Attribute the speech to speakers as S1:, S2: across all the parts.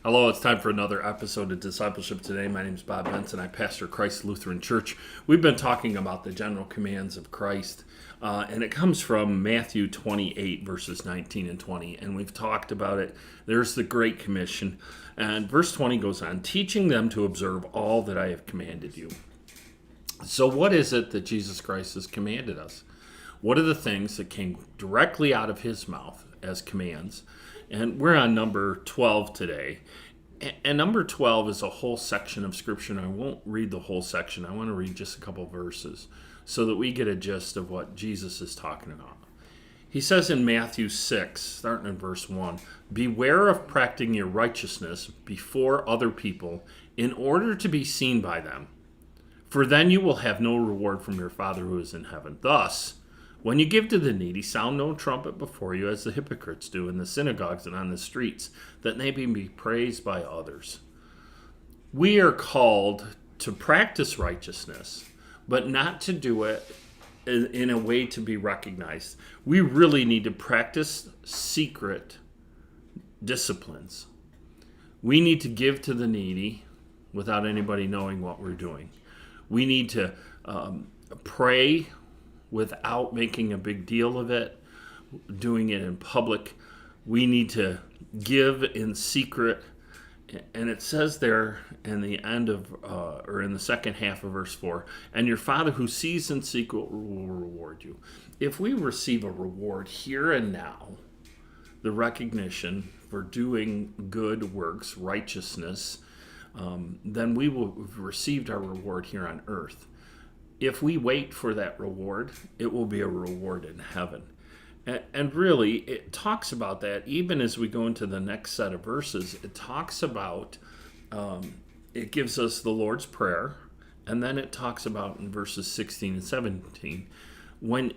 S1: Hello, it's time for another episode of Discipleship Today. My name is Bob Benson. I pastor Christ Lutheran Church. We've been talking about the general commands of Christ, and it comes from Matthew 28, verses 19 and 20, and we've talked about it. There's the Great Commission, and verse 20 goes on, teaching them to observe all that I have commanded you. So what is it that Jesus Christ has commanded us? What are the things that came directly out of his mouth as commands? And we're on number 12 today. And number 12 is a whole section of Scripture, and I won't read the whole section. I want to read just a couple verses so that we get a gist of what Jesus is talking about. He says in Matthew 6, starting in verse 1, beware of practicing your righteousness before other people in order to be seen by them, for then you will have no reward from your Father who is in heaven. Thus, when you give to the needy, sound no trumpet before you, as the hypocrites do in the synagogues and on the streets, that they may be praised by others. We are called to practice righteousness, but not to do it in a way to be recognized. We really need to practice secret disciplines. We need to give to the needy without anybody knowing what we're doing. We need to pray without making a big deal of it, doing it in public. We need to give in secret. And it says there in the end of, or in the second half of verse 4, and your Father who sees in secret will reward you. If we receive a reward here and now, the recognition for doing good works, righteousness, then we will have received our reward here on earth. If we wait for that reward, it will be a reward in heaven. And really, it talks about that even as we go into the next set of verses. It talks about, it gives us the Lord's Prayer, and then it talks about in verses 16 and 17, when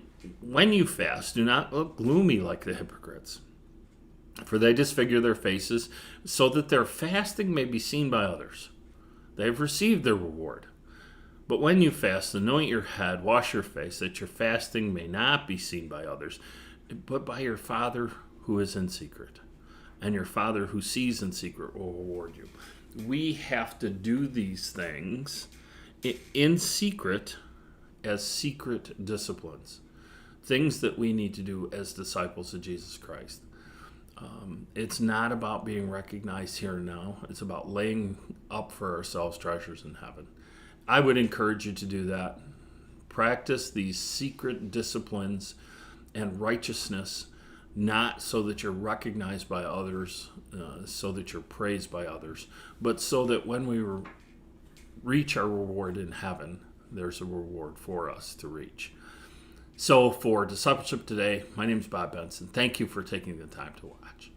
S1: you fast, do not look gloomy like the hypocrites, for they disfigure their faces so that their fasting may be seen by others. They have received their reward. But when you fast, anoint your head, wash your face, that your fasting may not be seen by others, but by your Father who is in secret. And your Father who sees in secret will reward you. We have to do these things in secret as secret disciplines, things that we need to do as disciples of Jesus Christ. It's not about being recognized here and now. It's about laying up for ourselves treasures in heaven. I would encourage you to do that. Practice these secret disciplines and righteousness, not so that you're recognized by others, so that you're praised by others, but so that when we reach our reward in heaven, there's a reward for us to reach. So for Discipleship Today, my name is Bob Benson. Thank you for taking the time to watch.